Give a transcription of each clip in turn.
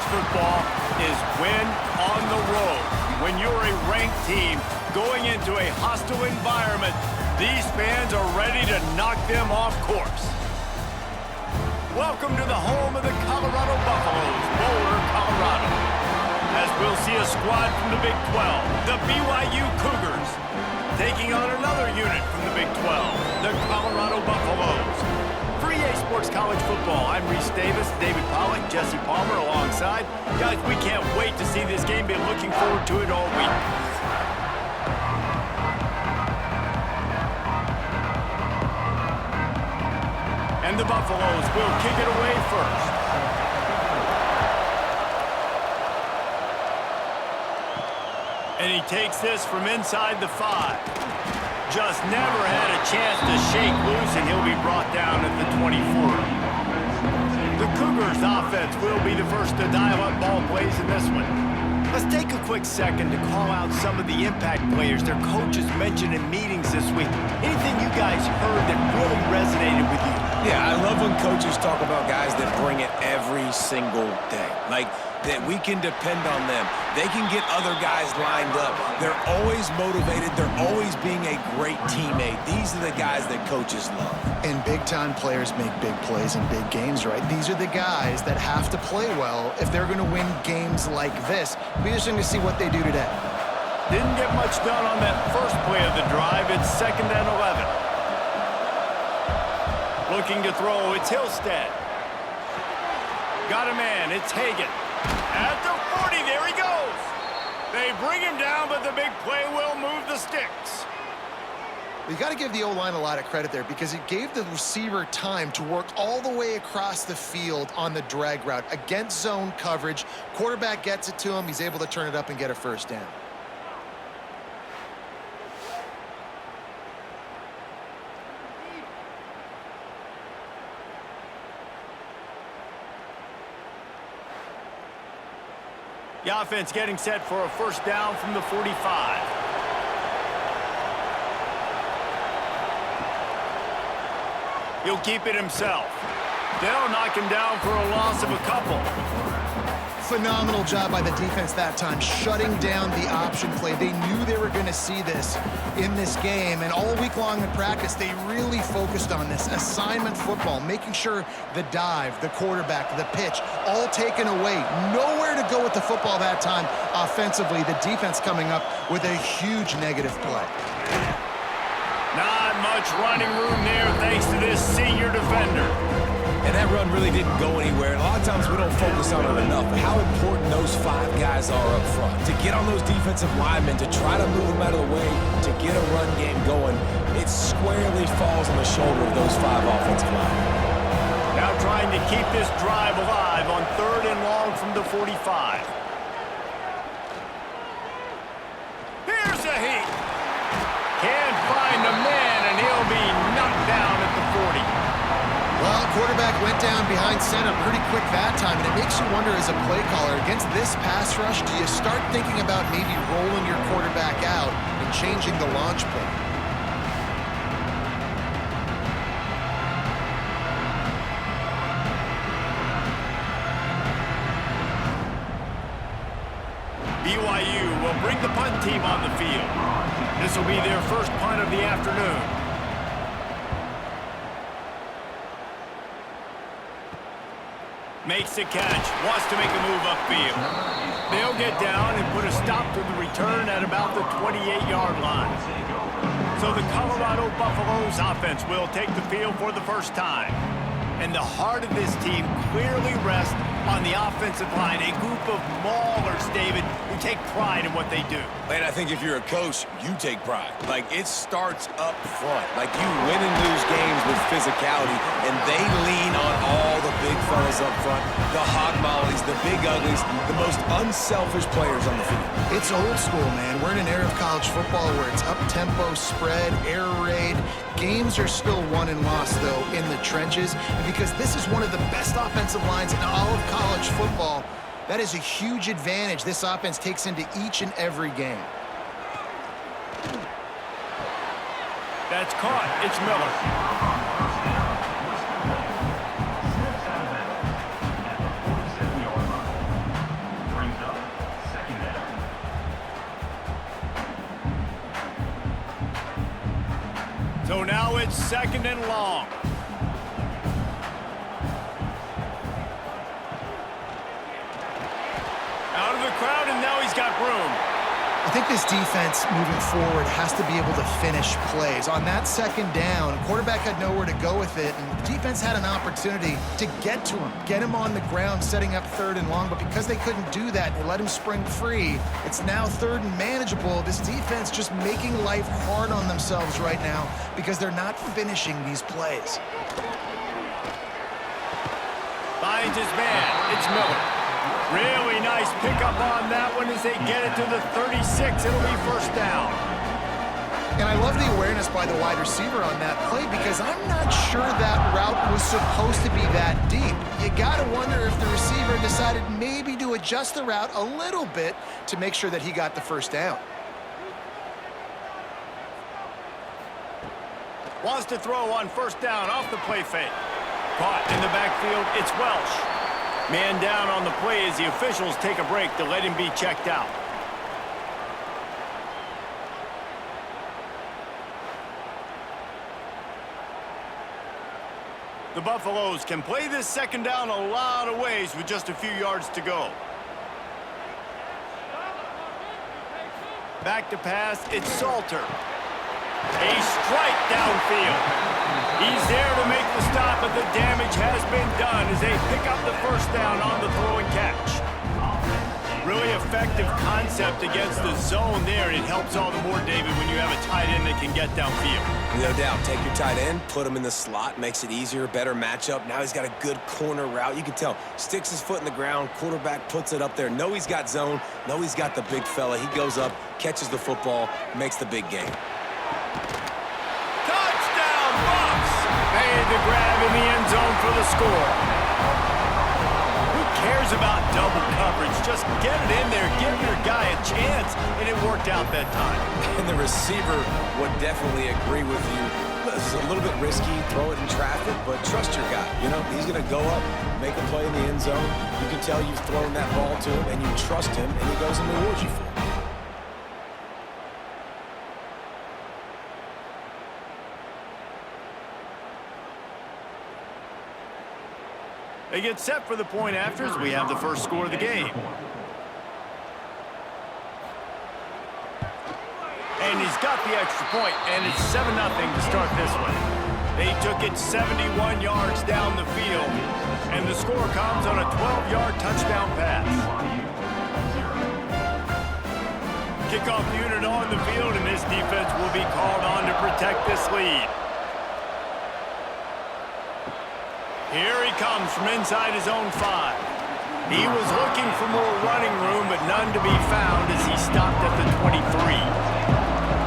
football is win on the road. When you're a ranked team going into a hostile environment, these fans are ready to knock them off course. Welcome to the home of the Colorado Buffaloes, Boulder, Colorado. As we'll see a squad from the Big 12, the BYU Cougars, taking on another unit from the Big 12, the Colorado Buffaloes. For EA Sports College Football, I'm Reese Davis, David Pollack, Jesse Palmer alongside. Guys, we can't wait to see this game. Been looking forward to it all week. And the Buffaloes will kick it away first. And he takes this from inside the 5. Just never had a chance to shake loose, and he'll be brought down at the 24. The Cougars offense will be the first to dial up ball plays in this one. Let's take a quick second to call out some of the impact players their coaches mentioned in meetings this week. Anything you guys heard that really resonated with you? Yeah, I love when coaches talk about guys that bring it every single day. Like, that we can depend on them. They can get other guys lined up. They're always motivated. They're always being a great teammate. These are the guys that coaches love. And big-time players make big plays in big games, right? These are the guys that have to play well if they're going to win games like this. We're just going to see what they do today. Didn't get much done on that first play of the drive. It's 2nd and 11. Looking to throw, it's Hillstead. Got a man, it's Hagan. At the 40, there he goes. They bring him down, but the big play will move the sticks. You got to give the O-line a lot of credit there because it gave the receiver time to work all the way across the field on the drag route against zone coverage. Quarterback gets it to him. He's able to turn it up and get a first down. The offense getting set for a first down from the 45. He'll keep it himself. They'll knock him down for a loss of a couple. Phenomenal job by the defense that time, shutting down the option play. They knew they were going to see this in this game, and all week long in practice, they really focused on this assignment football, making sure the dive, the quarterback, the pitch, all taken away. Nowhere to go with the football that time offensively. The defense coming up with a huge negative play. Not much running room there thanks to this senior defender. And that run really didn't go anywhere. And a lot of times we don't focus on it enough. But how important those 5 guys are up front. To get on those defensive linemen, to try to move them out of the way, to get a run game going, it squarely falls on the shoulder of those 5 offensive linemen. Now trying to keep this drive alive on 3rd and long from the 45. Here's a heat. Can't find a man, and he'll be knocked down at the 40. Well, quarterback went down behind center pretty quick that time, and it makes you wonder as a play caller, against this pass rush, do you start thinking about maybe rolling your quarterback out and changing the launch play? BYU will bring the punt team on the field. This will be their first punt of the afternoon. Makes the catch, wants to make a move upfield. They'll get down and put a stop to the return at about the 28-yard line. So the Colorado Buffaloes offense will take the field for the first time. And the heart of this team clearly rests on the offensive line, a group of maulers, David, who take pride in what they do. And I think if you're a coach, you take pride. Like, it starts up front. Like, you win and lose games with physicality, and they lean on all the big fellas up front, the hog mollies, the big uglies, the most unselfish players on the field. It's old school, man. We're in an era of college football where it's up-tempo, spread, air raid. Games are still won and lost, though, in the trenches, because this is one of the best offensive lines in all of college football. That is a huge advantage this offense takes into each and every game. That's caught. It's Miller. So now it's 2nd and long. Out of the crowd, and now he's got room. I think this defense moving forward has to be able to finish plays. On that 2nd down, quarterback had nowhere to go with it, and the defense had an opportunity to get to him, get him on the ground, setting up 3rd and long, but because they couldn't do that, they let him spring free. It's now 3rd and manageable. This defense just making life hard on themselves right now because they're not finishing these plays. Finds his man. It's Miller. Really nice pickup on that one as they get it to the 36. It'll be 1st down. And I love the awareness by the wide receiver on that play because I'm not sure that route was supposed to be that deep. You got to wonder if the receiver decided maybe to adjust the route a little bit to make sure that he got the 1st down. Wants to throw on 1st down off the play fake. Caught in the backfield. It's Welsh. Man down on the play as the officials take a break to let him be checked out. The Buffaloes can play this 2nd down a lot of ways with just a few yards to go. Back to pass, it's Salter. A strike downfield. He's there to make the stop, but the damage has been done as they pick up the 1st down on the throw and catch. Really effective concept against the zone there. It helps all the more, David, when you have a tight end that can get downfield. No doubt. Take your tight end, put him in the slot, makes it easier, better matchup. Now he's got a good corner route. You can tell. Sticks his foot in the ground, quarterback puts it up there. Know he's got zone, know he's got the big fella. He goes up, catches the football, makes the big game. Touchdown, Bucks! Made the grab in the end zone for the score. Who cares about double coverage? Just get it in there, give your guy a chance, and it worked out that time. And the receiver would definitely agree with you. This is a little bit risky, throw it in traffic, but trust your guy. You know, he's going to go up, make a play in the end zone. You can tell you've thrown that ball to him, and you trust him, and he goes and rewards you for it. They get set for the point after as we have the first score of the game. And he's got the extra point, and it's 7-0 to start this one. They took it 71 yards down the field, and the score comes on a 12-yard touchdown pass. Kickoff unit on the field, and this defense will be called on to protect this lead. Here he comes from inside his own 5. He was looking for more running room, but none to be found as he stopped at the 23.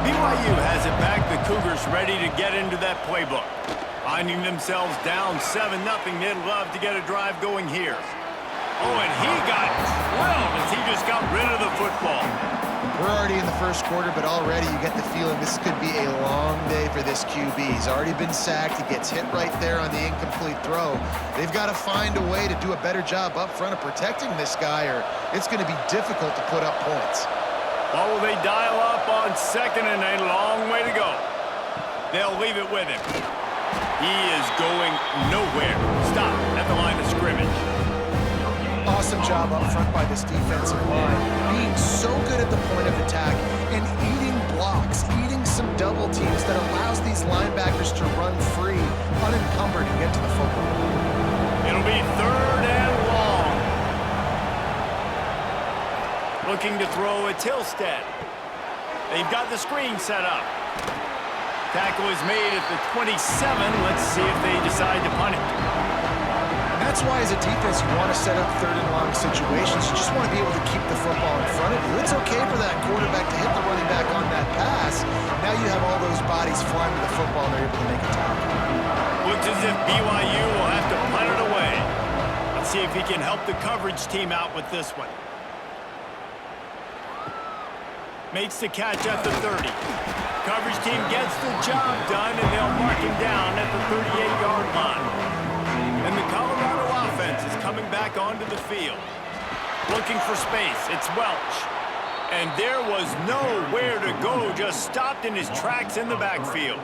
BYU has it back. The Cougars ready to get into that playbook. Finding themselves down 7-0, they'd love to get a drive going here. Oh, and he got drilled as he just got rid of the football. We're already in the first quarter, but already you get the feeling this could be a long day for this QB. He's already been sacked. He gets hit right there on the incomplete throw. They've got to find a way to do a better job up front of protecting this guy, or it's going to be difficult to put up points. Or will they dial up on 2nd and a long way to go? They'll leave it with him. He is going nowhere. Stop at the line of scrimmage. Awesome job up front by this defensive line, being so good at the point of attack and eating blocks, eating some double teams that allows these linebackers to run free, unencumbered, and get to the football. It'll be 3rd and long. Looking to throw at Tilstead. They've got the screen set up. Tackle is made at the 27. Let's see if they decide to punt it. That's why, as a defense, you want to set up 3rd and long situations. You just want to be able to keep the football in front of you. It's okay for that quarterback to hit the running back on that pass. Now you have all those bodies flying to the football, and they're able to make a tackle. Looks as if BYU will have to punt it away. Let's see if he can help the coverage team out with this one. Makes the catch at the 30. Coverage team gets the job done, and they'll mark him down at the 38-yard line. And the Colorado offense is coming back onto the field. Looking for space. It's Welch. And there was nowhere to go. Just stopped in his tracks in the backfield.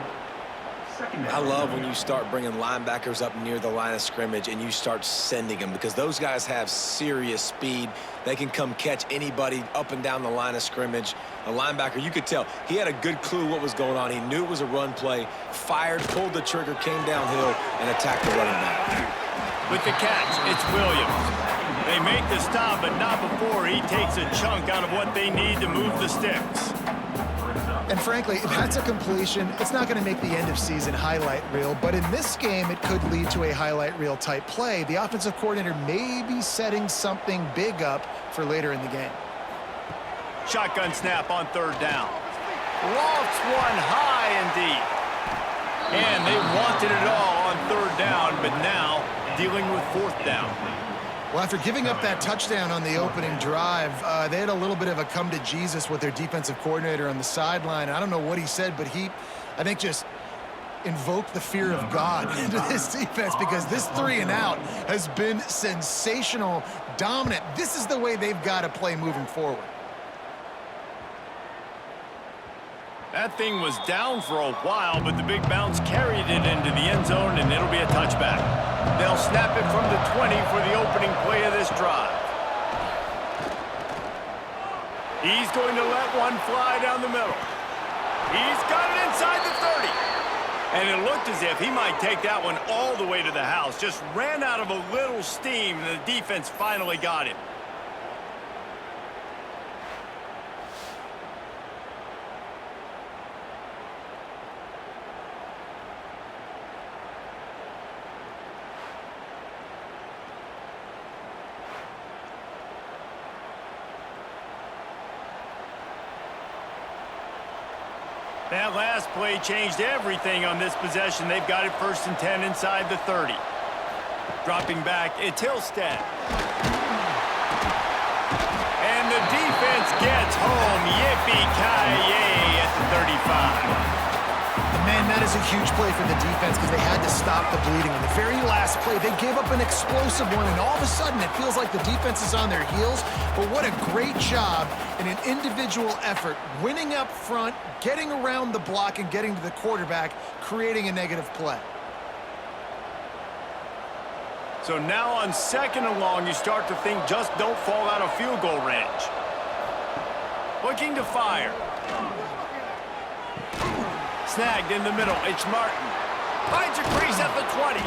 I love when you start bringing linebackers up near the line of scrimmage and you start sending them, because those guys have serious speed. They can come catch anybody up and down the line of scrimmage. A linebacker, you could tell, he had a good clue what was going on. He knew it was a run play, fired, pulled the trigger, came downhill, and attacked the running back. With the catch, it's Williams. They make the stop, but not before he takes a chunk out of what they need to move the sticks. And frankly, if that's a completion, it's not going to make the end-of-season highlight reel. But in this game, it could lead to a highlight reel type play. The offensive coordinator may be setting something big up for later in the game. Shotgun snap on third down. Lofts one high and deep. And they wanted it all on third down, but now dealing with fourth down. Well, after giving up that touchdown on the opening drive, they had a little bit of a come to Jesus with their defensive coordinator on the sideline. I don't know what he said, but he, I think, just invoked the fear of God into this defense, because this 3 and out has been sensational, dominant. This is the way they've got to play moving forward. That thing was down for a while, but the big bounce carried it into the end zone, and it'll be a touchback. They'll snap it from the 20 for the opening play of this drive. He's going to let one fly down the middle. He's got it inside the 30. And it looked as if he might take that one all the way to the house. Just ran out of a little steam, and the defense finally got him. That last play changed everything on this possession. They've got it 1st and 10 inside the 30. Dropping back, it's Hillstead. And the defense gets home. Yippee-ki-yay at the 35. Man, that is a huge play for the defense, because they had to stop the bleeding. In the very last play, they gave up an explosive one, and all of a sudden it feels like the defense is on their heels. But what a great job in an individual effort, winning up front, getting around the block, and getting to the quarterback, creating a negative play. So now on 2nd and long, you start to think just don't fall out of field goal range. Looking to fire. Snagged in the middle, it's Martin. Finds a crease at the 20.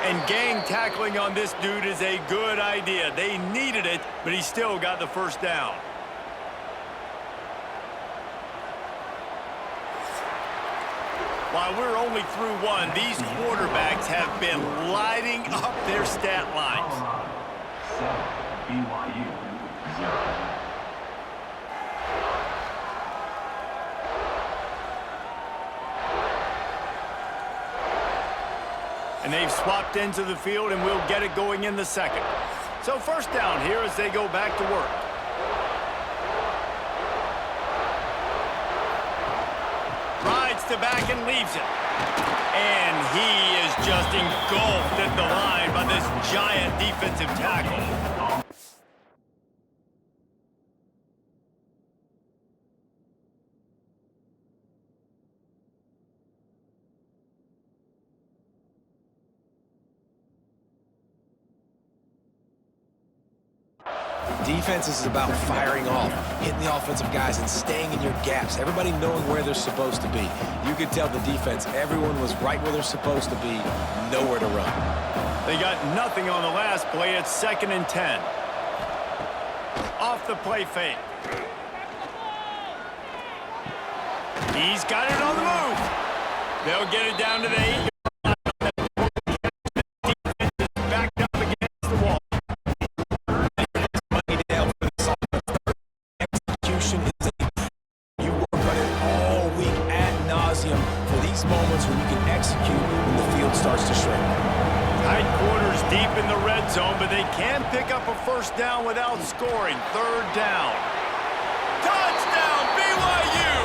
And gang tackling on this dude is a good idea. They needed it, but he still got the 1st down. While we're only through one, these quarterbacks have been lighting up their stat lines. 7, BYU 0. And they've swapped into the field, and we'll get it going in the 2nd. So 1st down here as they go back to work. Rides to back and leaves it. And he is just engulfed at the line by this giant defensive tackle. Defense is about firing off, hitting the offensive guys, and staying in your gaps. Everybody knowing where they're supposed to be. You could tell the defense, everyone was right where they're supposed to be, nowhere to run. They got nothing on the last play. It's 2nd and 10. Off the play fake. He's got it on the move. They'll get it down to the 8. But they can pick up a 1st down without scoring. 3rd down. Touchdown, BYU!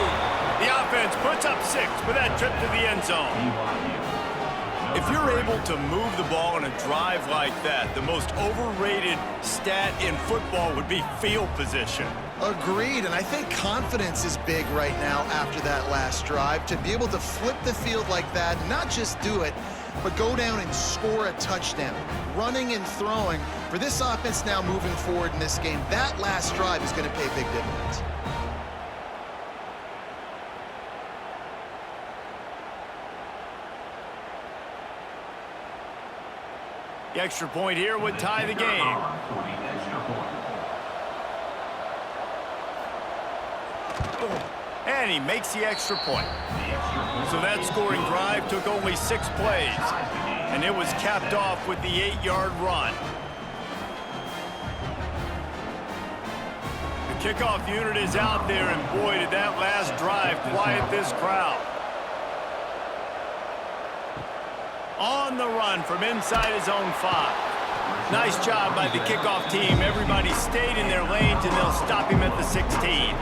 The offense puts up 6 with that trip to the end zone. BYU If you're able to move the ball on a drive like that, the most overrated stat in football would be field position. Agreed, and I think confidence is big right now after that last drive. To be able to flip the field like that, not just do it, but go down and score a touchdown. Running and throwing, for this offense now moving forward in this game, that last drive is going to pay big dividends. The extra point here would tie the game. And he makes the extra point. So that scoring drive took only 6 plays, and it was capped off with the 8-yard run. The kickoff unit is out there, and boy, did that last drive quiet this crowd. On the run from inside his own 5. Nice job by the kickoff team. Everybody stayed in their lanes, and they'll stop him at the 16.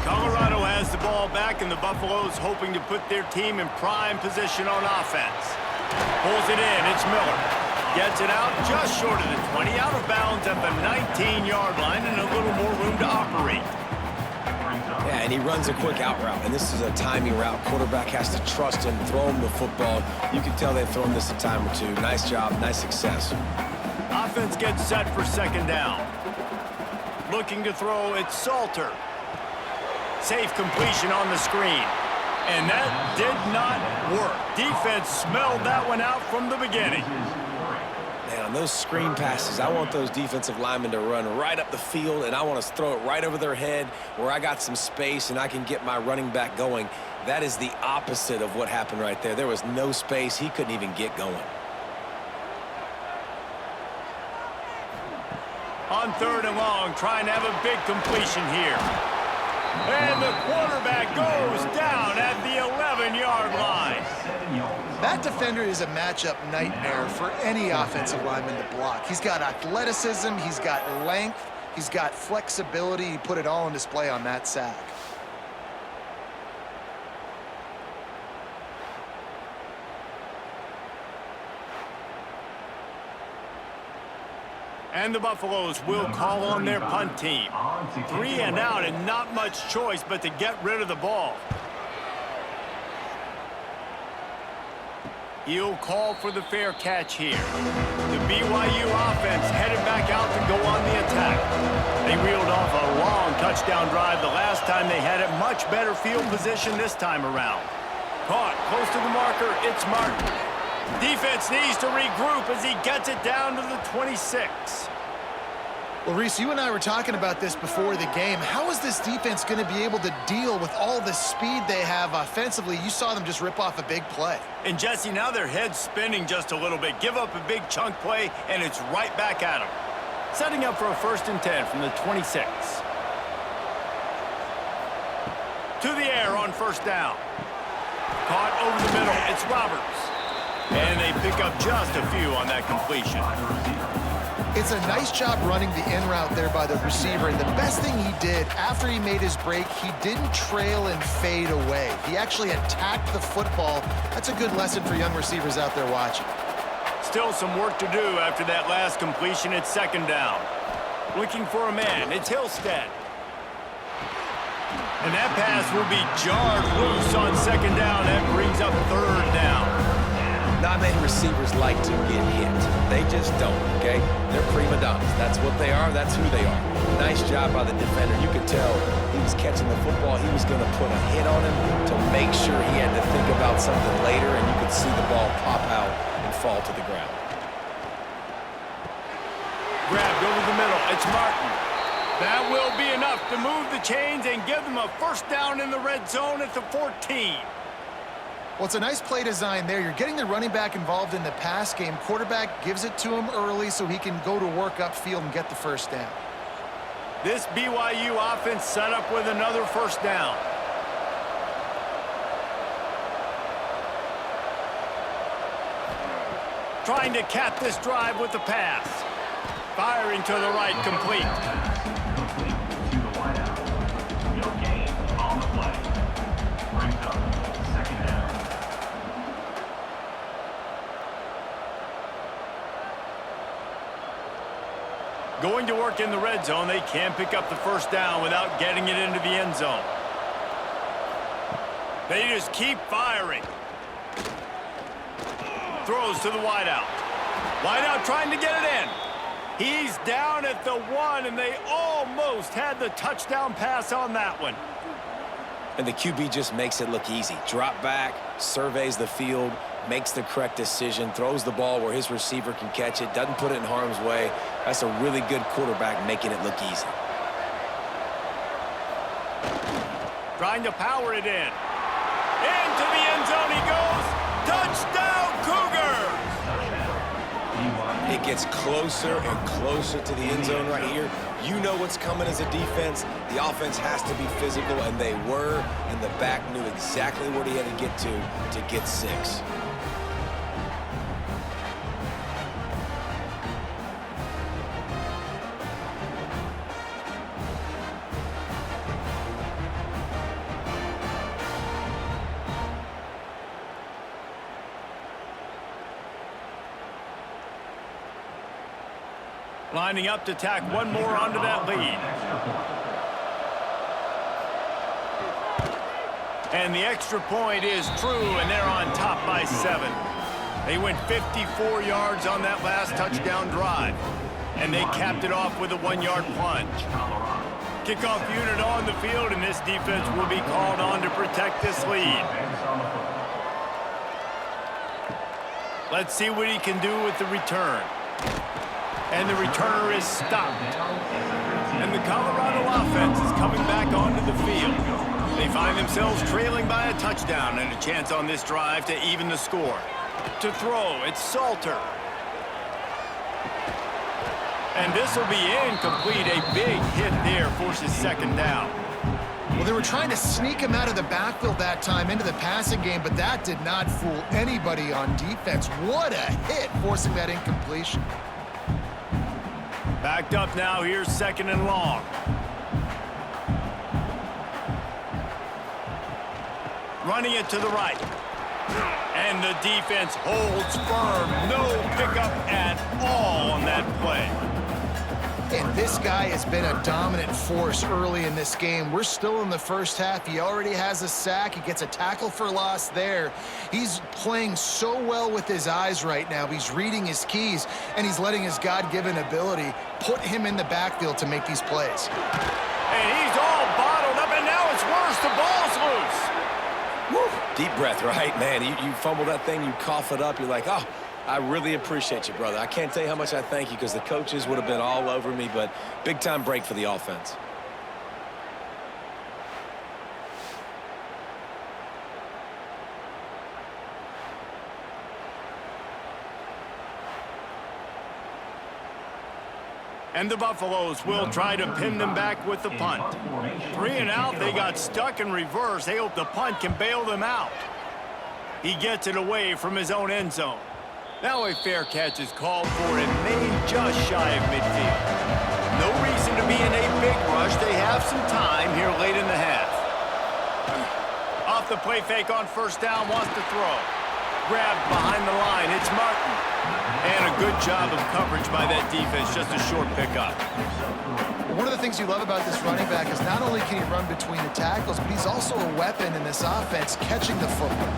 Colorado has the ball back, and the Buffaloes hoping to put their team in prime position on offense. Pulls it in. It's Miller. Gets it out just short of the 20. Out of bounds at the 19-yard line, and a little more room to operate. Yeah, and he runs a quick out route, and this is a timing route. Quarterback has to trust him, throw him the football. You can tell they've thrown this a time or two. Nice job, nice success. Offense gets set for second down. Looking to throw, it's Salter. Safe completion on the screen. And that did not work. Defense smelled that one out from the beginning. Man, on those screen passes, I want those defensive linemen to run right up the field, and I want to throw it right over their head where I got some space and I can get my running back going. That is the opposite of what happened right there. There was no space. He couldn't even get going. On 3rd and long, trying to have a big completion here. And the quarterback goes down at the 11-yard line. That defender is a matchup nightmare for any offensive lineman to block. He's got athleticism, he's got length, he's got flexibility. He put it all on display on that sack. And the Buffaloes will call on their punt team. 3 and out, and not much choice but to get rid of the ball. He'll call for the fair catch here. The BYU offense headed back out to go on the attack. They reeled off a long touchdown drive the last time they had it. Much better field position this time around. Caught close to the marker, it's Martin. Defense needs to regroup as he gets it down to the 26. Well, Reese, you and I were talking about this before the game. How is this defense going to be able to deal with all the speed they have offensively? You saw them just rip off a big play. And, Jesse, now their head's spinning just a little bit. Give up a big chunk play, and it's right back at them. Setting up for a 1st and 10 from the 26. To the air on 1st down. Caught over the middle. It's Roberts. And they pick up just a few on that completion. It's a nice job running the in route there by the receiver. And the best thing he did after he made his break, he didn't trail and fade away. He actually attacked the football. That's a good lesson for young receivers out there watching. Still some work to do after that last completion at 2nd down. Looking for a man. It's Hillstead. And that pass will be jarred loose on 2nd down. That brings up 3rd down. Not many receivers like to get hit. They just don't, okay? They're prima donnas. That's what they are. That's who they are. Nice job by the defender. You could tell he was catching the football. He was going to put a hit on him to make sure he had to think about something later, and you could see the ball pop out and fall to the ground. Grabbed over the middle. It's Martin. That will be enough to move the chains and give them a 1st down in the red zone at the 14. Well, it's a nice play design there. You're getting the running back involved in the pass game. Quarterback gives it to him early so he can go to work upfield and get the 1st down. This BYU offense set up with another 1st down. Trying to cap this drive with the pass. Firing to the right, complete. Going to work in the red zone, they can pick up the first down without getting it into the end zone. They just keep firing. Throws to the wideout. Wideout trying to get it in. He's down at the 1, and they almost had the touchdown pass on that one. And the QB just makes it look easy. Drop back, surveys the field, makes the correct decision, throws the ball where his receiver can catch it, doesn't put it in harm's way. That's a really good quarterback making it look easy. Trying to power it in. Into the end zone he goes. Touchdown, Cougars! It gets closer and closer to the end zone right here. You know what's coming as a defense. The offense has to be physical, and they were, and the back knew exactly what he had to get 6. Lining up to tack one more onto that lead. And the extra point is true, and they're on top by 7. They went 54 yards on that last touchdown drive, and they capped it off with a 1-yard plunge. Kickoff unit on the field, and this defense will be called on to protect this lead. Let's see what he can do with the return. And the returner is stopped. And the Colorado offense is coming back onto the field. They find themselves trailing by a touchdown and a chance on this drive to even the score. To throw, it's Salter. And this will be incomplete. A big hit there forces second down. Well, they were trying to sneak him out of the backfield that time into the passing game, but that did not fool anybody on defense. What a hit, forcing that incompletion. Backed up now, here's second and long. Running it to the right. And the defense holds firm. No pickup at all on that play. And this guy has been a dominant force early in this game. We're still in the first half. He already has a sack. He gets a tackle for loss there. He's playing so well with his eyes right now. He's reading his keys, and he's letting his God-given ability put him in the backfield to make these plays. And he's all bottled up, and now it's worse. The ball's loose. Woo. Deep breath, right? Man, you fumble that thing, you cough it up, you're like, oh, I really appreciate you, brother. I can't tell you how much I thank you because the coaches would have been all over me, but big-time break for the offense. And the Buffaloes will try to pin them back with the punt. 3 and out, they got stuck in reverse. They hope the punt can bail them out. He gets it away from his own end zone. Now a fair catch is called for and made just shy of midfield. No reason to be in a big rush. They have some time here late in the half. Off the play fake on first down, wants to throw. Grabbed behind the line, it's Martin. And a good job of coverage by that defense, just a short pickup. One of the things you love about this running back is not only can he run between the tackles, but he's also a weapon in this offense, catching the football.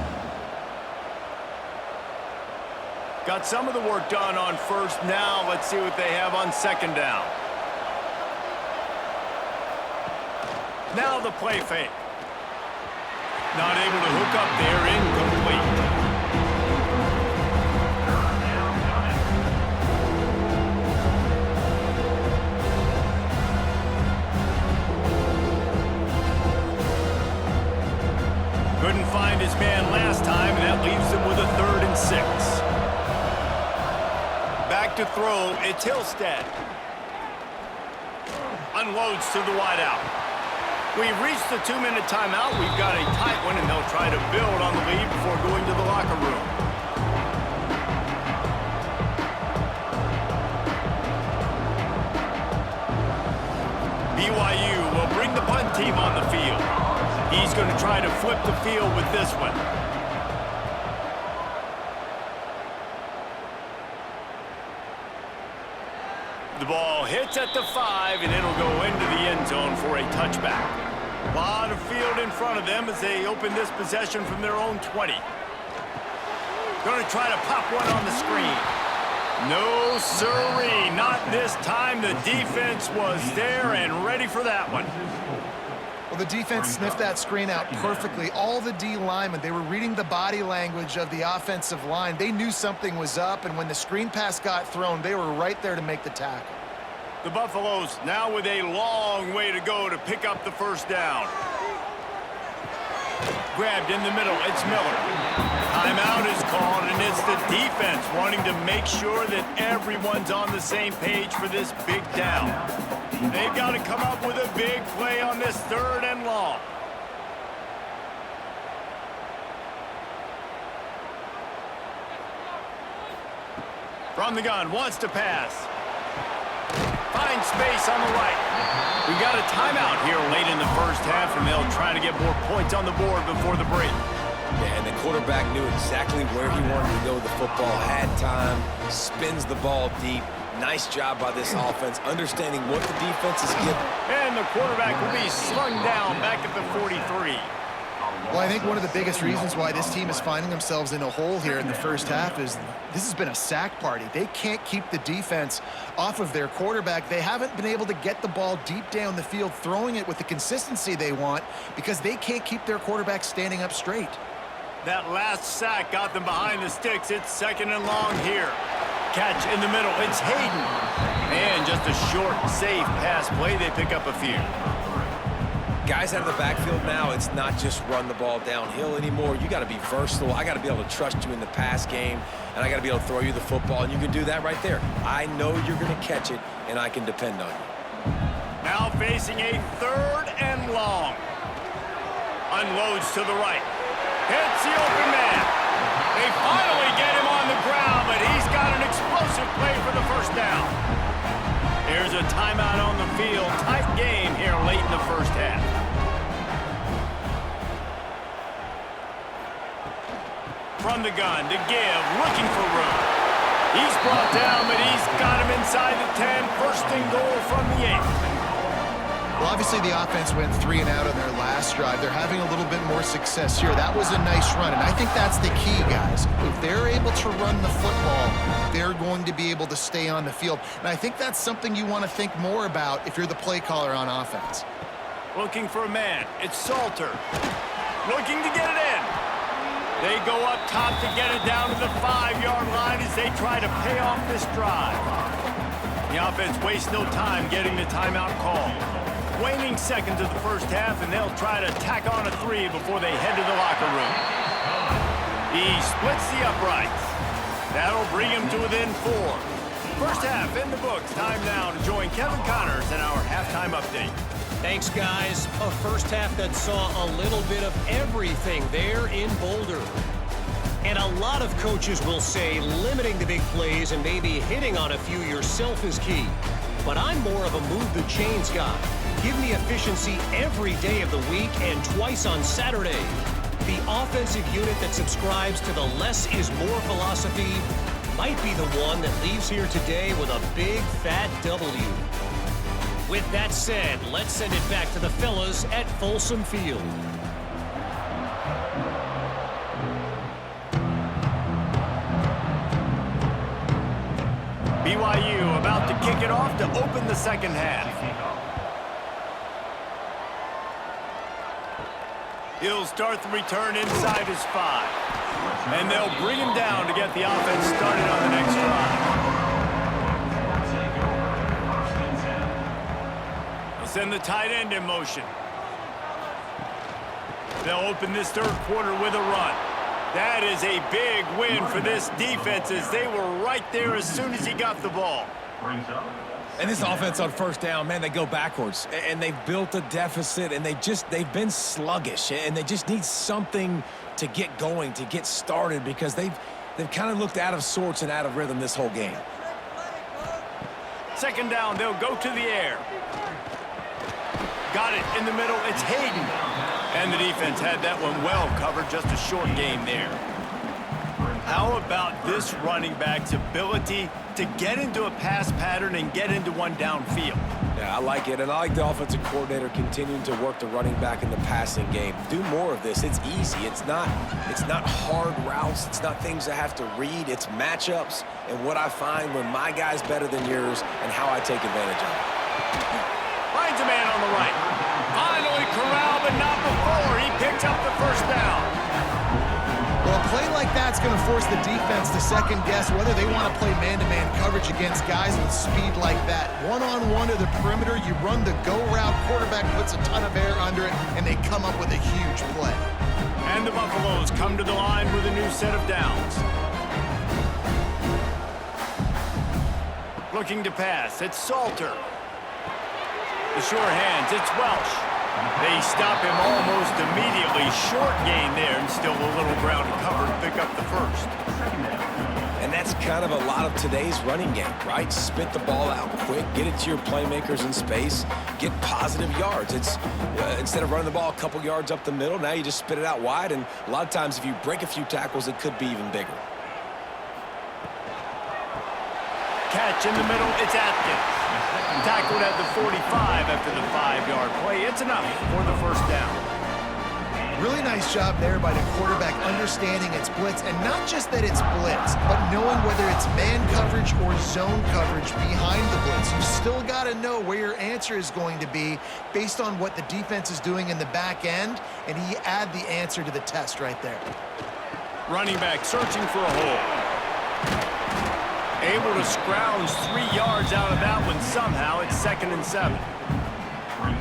Got some of the work done on first. Now let's see what they have on second down. Now the play fake. Not able to hook up there, incomplete. Couldn't find his man last time, and that leaves him with a 3rd and 6. Back to throw, it's Hillstead. Unloads to the wideout. We've reached the 2-minute timeout. We've got a tight one, and they'll try to build on the lead before going to the locker room. BYU will bring the punt team on the field. He's going to try to flip the field with this one. The ball hits at the 5, and it'll go into the end zone for a touchback. A lot of field in front of them as they open this possession from their own 20. Going to try to pop one on the screen. No, sirree, not this time. The defense was there and ready for that one. Well, the defense sniffed that screen out perfectly. All the D linemen, they were reading the body language of the offensive line. They knew something was up, and when the screen pass got thrown, they were right there to make the tackle. The Buffaloes now with a long way to go to pick up the first down. Grabbed in the middle, it's Miller. Timeout is called, and it's the defense wanting to make sure that everyone's on the same page for this big down. They've got to come up with a big play on this 3rd and long. From the gun, wants to pass. Finds space on the right. We've got a timeout here late in the first half, and they'll try to get more points on the board before the break. Yeah, and the quarterback knew exactly where he wanted to go with the football, had time, spins the ball deep. Nice job by this offense, understanding what the defense is giving. And the quarterback will be slung down back at the 43. Well, I think one of the biggest reasons why this team is finding themselves in a hole here in the first half is this has been a sack party. They can't keep the defense off of their quarterback. They haven't been able to get the ball deep down the field, throwing it with the consistency they want because they can't keep their quarterback standing up straight. That last sack got them behind the sticks. It's 2nd and long here. Catch in the middle. It's Hayden. And just a short, safe pass play. They pick up a few. Guys out of the backfield now, it's not just run the ball downhill anymore. You got to be versatile. I got to be able to trust you in the pass game, and I got to be able to throw you the football, and you can do that right there. I know you're going to catch it, and I can depend on you. Now facing a 3rd and long. Unloads to the right. Hits the open man. They finally get him on the ground, but he's got an explosive play for the first down. There's a timeout on the field. Tight game here late in the first half. From the gun to give, looking for room. He's brought down, but he's got him inside the 10. 1st and goal from the 8. Well, obviously the offense went 3 and out on their last drive. They're having a little bit more success here. That was a nice run, and I think that's the key, guys. If they're able to run the football, they're going to be able to stay on the field. And I think that's something you want to think more about if you're the play caller on offense. Looking for a man. It's Salter. Looking to get it in. They go up top to get it down to the 5-yard line as they try to pay off this drive. The offense wastes no time getting the timeout call. Waning seconds of the first half, and they'll try to tack on a 3 before they head to the locker room. He splits the uprights. That'll bring him to within 4. First half in the books. Time now to join Kevin Connors in our halftime update. Thanks, guys. A first half that saw a little bit of everything there in Boulder. And a lot of coaches will say limiting the big plays and maybe hitting on a few yourself is key. But I'm more of a move the chains guy. Give me efficiency every day of the week and twice on Saturday. The offensive unit that subscribes to the less is more philosophy might be the one that leaves here today with a big fat W. With that said, let's send it back to the fellas at Folsom Field. BYU about to kick it off to open the second half. He'll start the return inside his 5. And they'll bring him down to get the offense started on the next drive. They'll send the tight end in motion. They'll open this 3rd quarter with a run. That is a big win for this defense as they were right there as soon as he got the ball. And this offense on first down, man, they go backwards. And they've built a deficit, and they've been sluggish. And they just need something to get going, to get started, because they've kind of looked out of sorts and out of rhythm this whole game. 2nd down, they'll go to the air. Got it in the middle, it's Hayden. And the defense had that one well covered, just a short game there. How about this running back's ability to get into a pass pattern and get into one downfield. Yeah, I like it, and I like the offensive coordinator continuing to work the running back in the passing game. Do more of this. It's easy. It's not hard routes. It's not things I have to read. It's matchups and what I find when my guy's better than yours and how I take advantage of it. Finds a man on the right. Finally corralled, but not before. He picks up the first down. Well, a play like that's going to force the defense to second-guess whether they want to play man-to-man coverage against guys with speed like that. One-on-one to the perimeter, you run the go route, quarterback puts a ton of air under it, and they come up with a huge play. And the Buffaloes come to the line with a new set of downs. Looking to pass, it's Salter. The sure hands, it's Welsh. They stop him almost immediately. Short gain there, and still a little ground to cover to pick up the first. And that's kind of a lot of today's running game, right? Spit the ball out quick, get it to your playmakers in space, get positive yards. It's instead of running the ball a couple yards up the middle, now you just spit it out wide, and a lot of times if you break a few tackles, it could be even bigger. Catch in the middle, it's Atkins. Tackled at the 45 after the 5-yard play. It's enough for the first down. Really nice job there by the quarterback understanding it's blitz, and not just that it's blitz, but knowing whether it's man coverage or zone coverage behind the blitz. You still got to know where your answer is going to be based on what the defense is doing in the back end, and he add the answer to the test right there. Running back searching for a hole. Able to scrounge 3 yards out of that one somehow. It's 2nd and 7.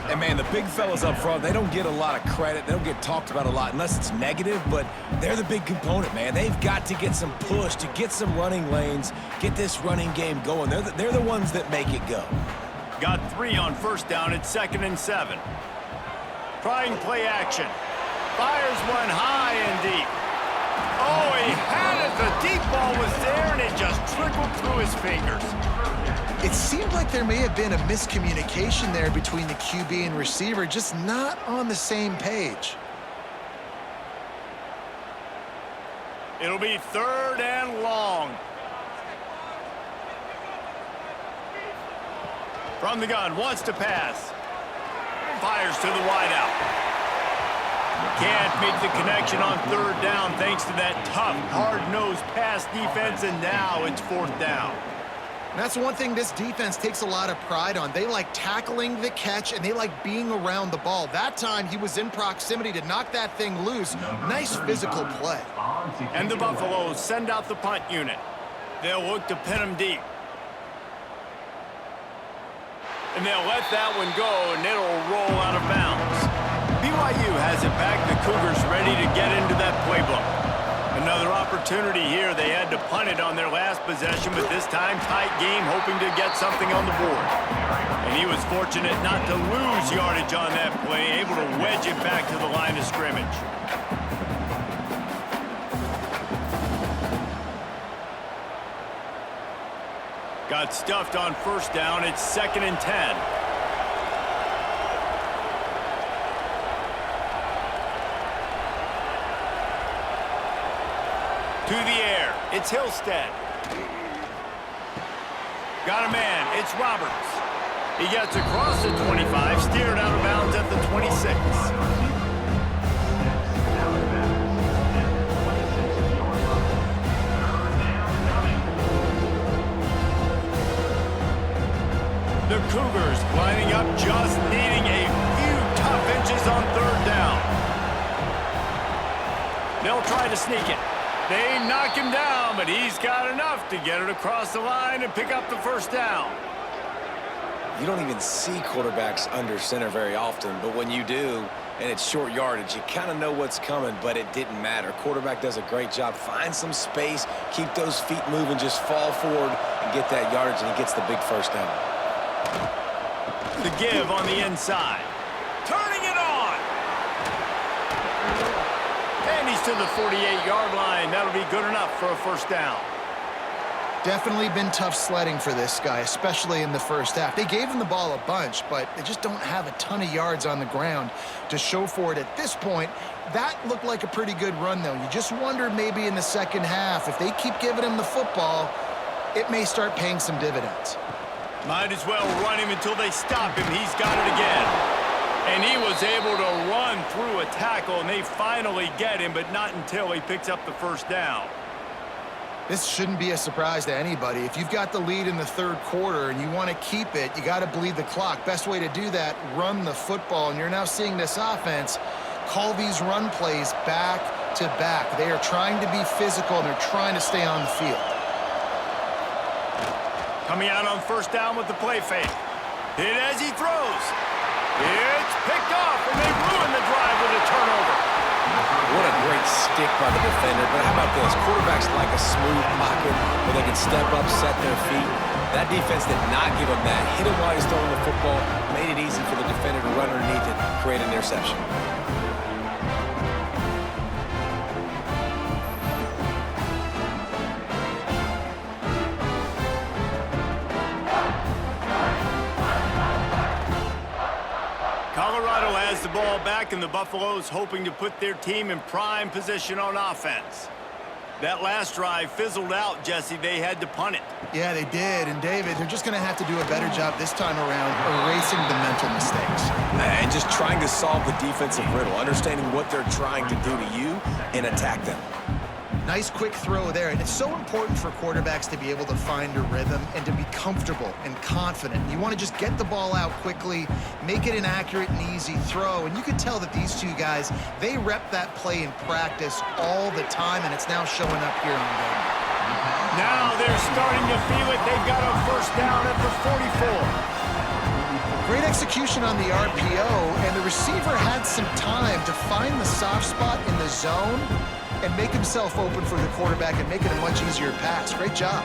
And, man, the big fellas up front, they don't get a lot of credit. They don't get talked about a lot unless it's negative, but they're the big component, man. They've got to get some push, to get some running lanes, get this running game going. They're the ones that make it go. Got 3 on first down. It's 2nd and 7. Trying play action. Fires one high and deep. Oh, he had it. The deep ball was there, and it just trickled through his fingers. It seemed like there may have been a miscommunication there between the QB and receiver, just not on the same page. It'll be 3rd and long. From the gun, wants to pass. Fires to the wideout. Can't make the connection on 3rd down thanks to that tough, hard-nosed pass defense, and now it's 4th down. And that's one thing this defense takes a lot of pride on. They like tackling the catch, and they like being around the ball. That time, he was in proximity to knock that thing loose. Nice physical play. And the Buffaloes send out the punt unit. They'll look to pin him deep. And they'll let that one go, and it'll roll out of bounds. BYU has it back. The Cougars ready to get into that playbook. Another opportunity here. They had to punt it on their last possession, but this time tight game, hoping to get something on the board. And he was fortunate not to lose yardage on that play, able to wedge it back to the line of scrimmage. Got stuffed on first down. It's 2nd and 10. To the air, it's Hillstead. Got a man, it's Roberts. He gets across the 25, steered out of bounds at the 26. The Cougars lining up, just needing a few tough inches on 3rd down. They'll try to sneak it. They knock him down, but he's got enough to get it across the line and pick up the first down. You don't even see quarterbacks under center very often, but when you do, and it's short yardage, you kind of know what's coming, but it didn't matter. Quarterback does a great job. Find some space, keep those feet moving, just fall forward and get that yardage, and he gets the big first down. The give on the inside. Turning it on. And he's to the 48-yard line. That'll be good enough for a first down. Definitely been tough sledding for this guy, especially in the first half. They gave him the ball a bunch, but they just don't have a ton of yards on the ground to show for it at this point. That looked like a pretty good run, though. You just wonder maybe in the second half, if they keep giving him the football, it may start paying some dividends. Might as well run him until they stop him. He's got it again. And he was able to run through a tackle, and they finally get him, but not until he picks up the first down. This shouldn't be a surprise to anybody. If you've got the lead in the third quarter and you want to keep it, you got to bleed the clock. Best way to do that, run the football. And you're now seeing this offense call these run plays back to back. They are trying to be physical, and they're trying to stay on the field. Coming out on first down with the play fake. Hit as he throws. It's picked off, and they ruin the drive with a turnover. What a great stick by the defender. But how about this? Quarterbacks like a smooth pocket where they can step up, set their feet. That defense did not give him that. Hit him while he's throwing the football. Made it easy for the defender to run underneath it, create an interception. Colorado has the ball back, and the Buffaloes hoping to put their team in prime position on offense. That last drive fizzled out, Jesse. They had to punt it. Yeah, they did. And, David, they're just going to have to do a better job this time around erasing the mental mistakes. And just trying to solve the defensive riddle, understanding what they're trying to do to you and attack them. Nice quick throw there, and it's so important for quarterbacks to be able to find a rhythm and to be comfortable and confident. You want to just get the ball out quickly, make it an accurate and easy throw, and you can tell that these two guys, they rep that play in practice all the time, and it's now showing up here on game. Now they're starting to feel it. They've got a first down at the 44. Great execution on the RPO, and the receiver had some time to find the soft spot in the zone and make himself open for the quarterback and make it a much easier pass. Great job.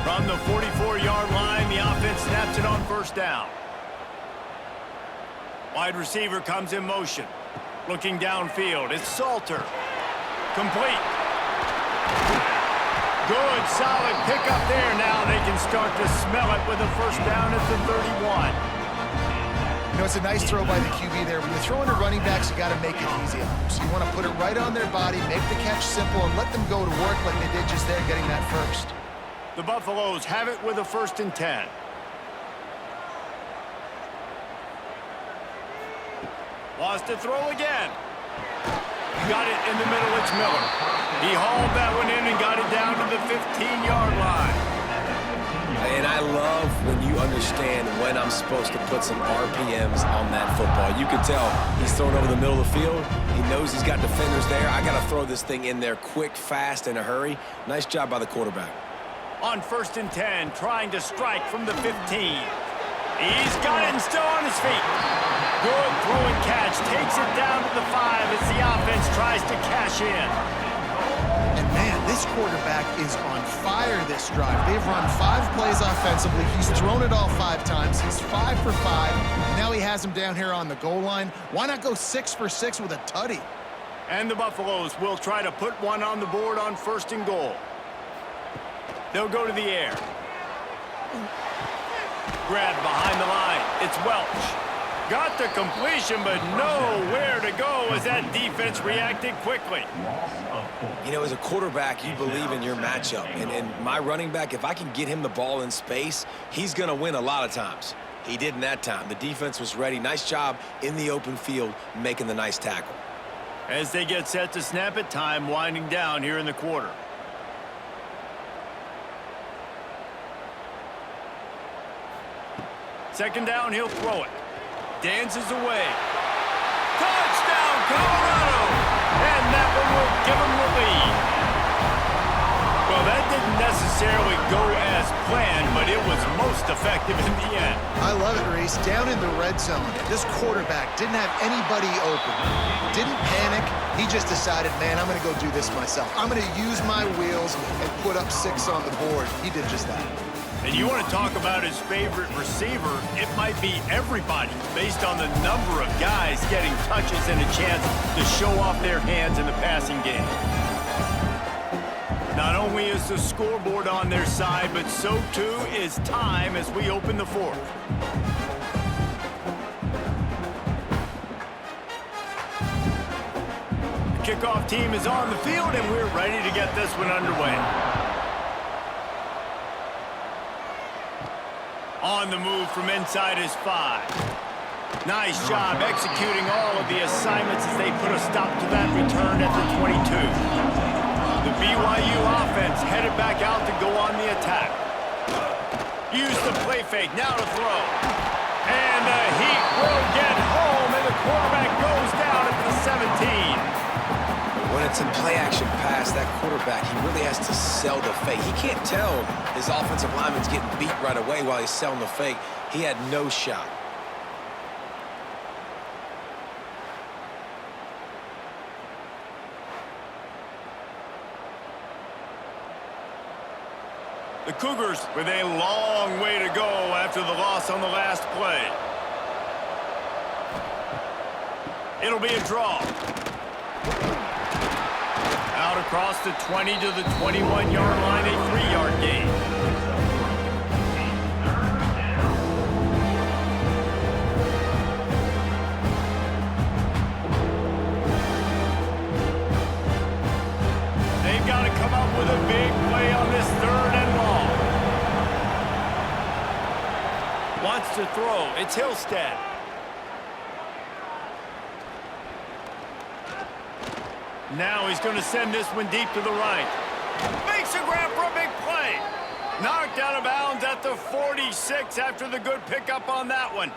From the 44-yard line, the offense snaps it on first down. Wide receiver comes in motion. Looking downfield, it's Salter. Complete. Good, solid pickup there. Now they can start to smell it with a first down at the 31. You know, it's a nice throw by the QB there. When you're throwing to running backs, you got to make it easy on them. So you want to put it right on their body, make the catch simple, and let them go to work like they did just there, getting that first. The Buffaloes have it with a 1st and 10. Lost to throw again. Got it in the middle. It's Miller. He hauled that one in and got it down to the 15-yard line. And I love when you understand when I'm supposed to put some RPMs on that football. You can tell he's throwing over the middle of the field. He knows he's got defenders there. I got to throw this thing in there quick, fast, in a hurry. Nice job by the quarterback. On 1st and 10, trying to strike from the 15. He's got it and still on his feet. Good throw and catch. Takes it down to the 5 as the offense tries to cash in. And, man, this quarterback is on fire this drive. They've run 5 plays offensively. He's thrown it all 5 times. He's 5 for 5. Now he has him down here on the goal line. Why not go 6 for 6 with a tutty? And the Buffaloes will try to put one on the board on 1st and goal. They'll go to the air. Grab behind the line. It's Welch. Got the completion, but nowhere to go as that defense reacted quickly. You know, as a quarterback, you believe in your matchup. And my running back, if I can get him the ball in space, he's going to win a lot of times. He did in that time. The defense was ready. Nice job in the open field making the nice tackle. As they get set to snap it, time winding down here in the quarter. Second down, he'll throw it. Dances away. Touchdown, Colorado! And that one will give them the lead. Well, that didn't necessarily go as planned, but it was most effective in the end. I love it, Reese. Down in the red zone, this quarterback didn't have anybody open. Didn't panic. He just decided, man, I'm going to go do this myself. I'm going to use my wheels and put up 6 on the board. He did just that. And you want to talk about his favorite receiver, it might be everybody based on the number of guys getting touches and a chance to show off their hands in the passing game. Not only is the scoreboard on their side, but so too is time as we open the 4th. The kickoff team is on the field, and we're ready to get this one underway. On the move from inside his 5. Nice job executing all of the assignments as they put a stop to that return at the 22. The BYU offense headed back out to go on the attack. Use the play fake, now to throw. And the Heat will get home, and the quarterback goes down at the 17. When it's a play-action pass, that quarterback, he really has to sell the fake. He can't tell his offensive lineman's getting beat right away while he's selling the fake. He had no shot. The Cougars with a long way to go after the loss on the last play. It'll be a draw. Out across the 20 to the 21-yard line, a 3-yard gain. They've got to come up with a big play on this 3rd and long. Wants to throw. It's Hillstead. Now he's going to send this one deep to the right. Makes a grab for a big play. Knocked out of bounds at the 46 after the good pickup on that one.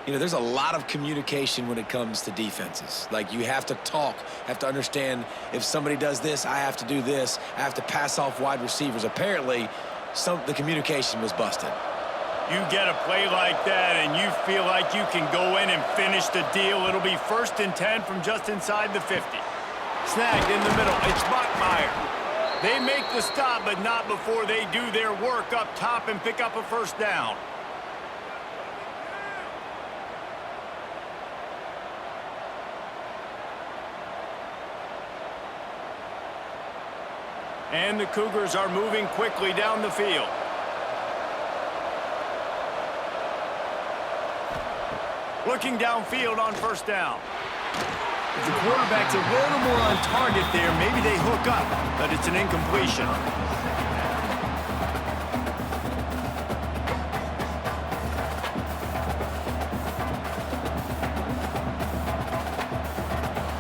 You know, there's a lot of communication when it comes to defenses. Like, you have to talk, have to understand if somebody does this, I have to do this. I have to pass off wide receivers. Apparently, the communication was busted. You get a play like that and you feel like you can go in and finish the deal. It'll be 1st and 10 from just inside the 50. Snagged in the middle. It's Buckmeyer. They make the stop, but not before they do their work up top and pick up a 1st down. And the Cougars are moving quickly down the field. Looking downfield on 1st down. If the quarterback's a little more on target there, maybe they hook up, but it's an incompletion.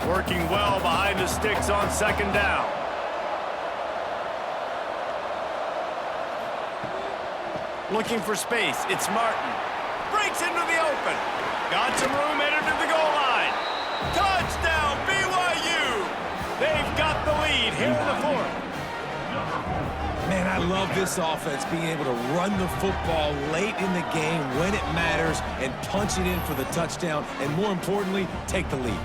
Working well behind the sticks on 2nd down. Looking for space. It's Martin. Breaks into the open. Got some room, headed to the goal line. Touchdown, BYU! They've got the lead here in the 4th. Man, I love this offense, being able to run the football late in the game when it matters and punch it in for the touchdown, and more importantly, take the lead.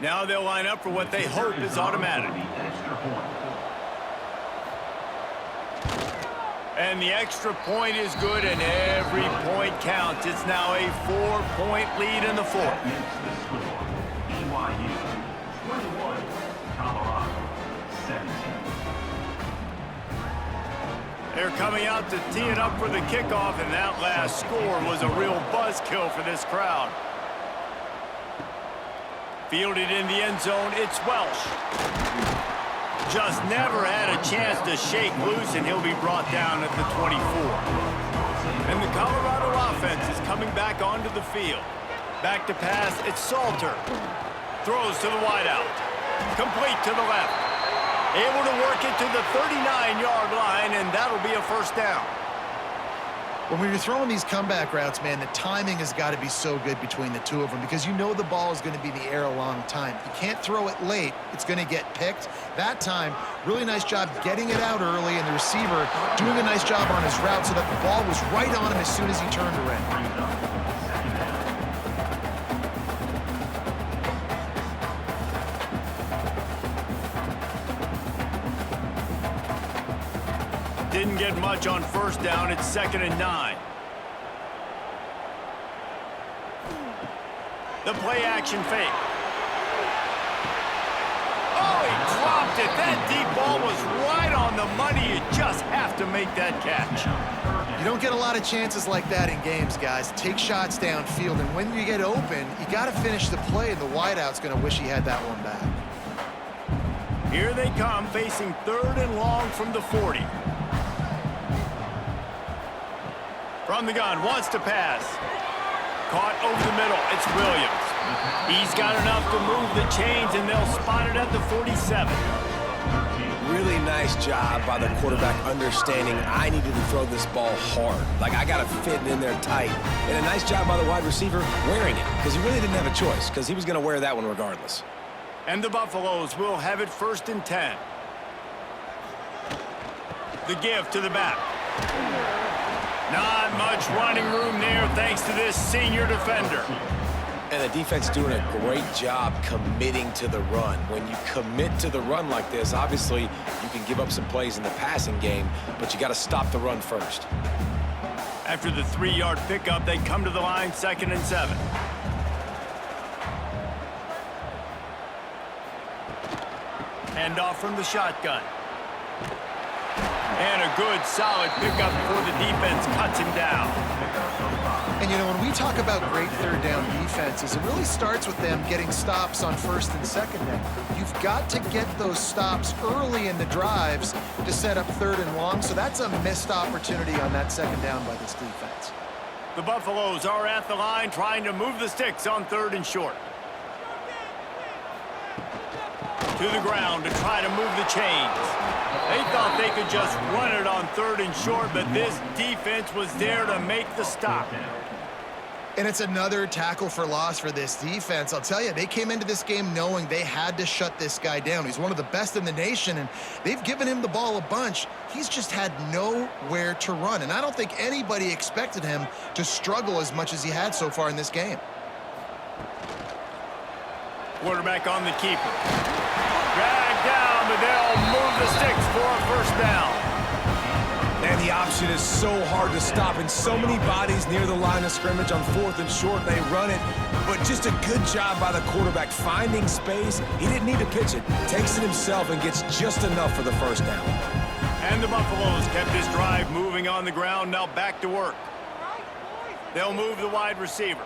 Now they'll line up for what they hope is automatic. And the extra point is good, and every point counts. It's now a 4-point lead in the 4th. BYU 21, Colorado 17. They're coming out to tee it up for the kickoff, and that last score was a real buzzkill for this crowd. Fielded in the end zone, it's Welsh. Just never had a chance to shake loose, and he'll be brought down at the 24. And the Colorado offense is coming back onto the field. Back to pass, it's Salter. Throws to the wideout. Complete to the left. Able to work it to the 39-yard line, and that'll be a 1st down. When you're throwing these comeback routes, man, the timing has got to be so good between the two of them because you know the ball is going to be in the air a long time. You can't throw it late. It's going to get picked. That time, really nice job getting it out early, and the receiver doing a nice job on his route so that the ball was right on him as soon as he turned around. Didn't get much on 1st down. It's 2nd and 9. The play action fake. Oh, Oh, he dropped it. That deep ball was right on the money. You just have to make that catch. You don't get a lot of chances like that in games, guys. Take shots downfield, and when you get open, you got to finish the play, and the wideout's going to wish he had that one back. Here they come, facing 3rd and long from the 40. From the gun, wants to pass. Caught over the middle. It's Williams. He's got enough to move the chains, and they'll spot it at the 47. Really nice job by the quarterback understanding I needed to throw this ball hard. Like, I got to fit it in there tight. And a nice job by the wide receiver wearing it, because he really didn't have a choice, because he was going to wear that one regardless. And the Buffaloes will have it 1st and 10. The give to the back. Not much running room there thanks to this senior defender. And the defense doing a great job committing to the run. When you commit to the run like this, obviously you can give up some plays in the passing game, but you got to stop the run first. After the 3-yard pickup, they come to the line 2nd and 7. Hand off from the shotgun. And a good, solid pickup before the defense cuts him down. And, you know, when we talk about great 3rd down defenses, it really starts with them getting stops on 1st and 2nd down. You've got to get those stops early in the drives to set up 3rd and long, so that's a missed opportunity on that 2nd down by this defense. The Buffaloes are at the line trying to move the sticks on 3rd and short. To the ground to try to move the chains. They thought they could just run it on 3rd and short, but this defense was there to make the stop. And it's another tackle for loss for this defense. I'll tell you, they came into this game knowing they had to shut this guy down. He's one of the best in the nation, and they've given him the ball a bunch. He's just had nowhere to run, and I don't think anybody expected him to struggle as much as he had so far in this game. Quarterback on the keeper. Drag down, but they'll move the sticks for a 1st down. And the option is so hard to stop, and so many bodies near the line of scrimmage on 4th and short. They run it, but just a good job by the quarterback finding space. He didn't need to pitch it. Takes it himself and gets just enough for the 1st down. And the Buffaloes kept this drive moving on the ground. Now back to work. They'll move the wide receiver.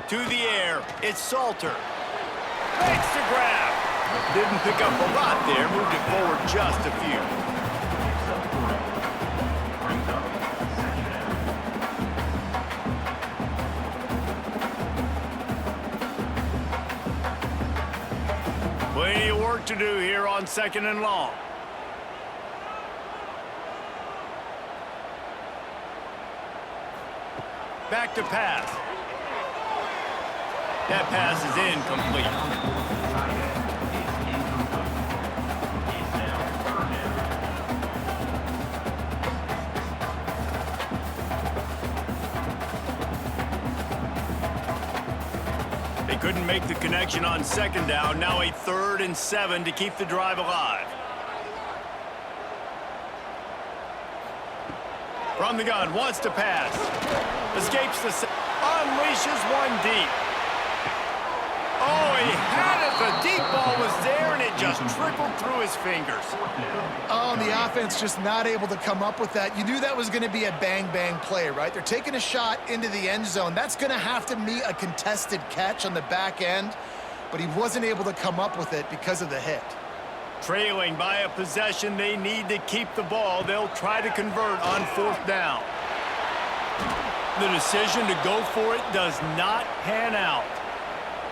To the air, it's Salter. Makes the grab. Didn't pick up a lot there, moved it forward just a few. Plenty of work to do here on 2nd and long. Back to pass. That pass is incomplete. They couldn't make the connection on 2nd down. Now a 3rd and 7 to keep the drive alive. From the gun, wants to pass. Escapes the... unleashes one deep. Oh, he had it. The deep ball was there, and it just trickled through his fingers. Oh, and the offense just not able to come up with that. You knew that was going to be a bang-bang play, right? They're taking a shot into the end zone. That's going to have to be a contested catch on the back end, but he wasn't able to come up with it because of the hit. Trailing by a possession, they need to keep the ball. They'll try to convert on 4th down. The decision to go for it does not pan out.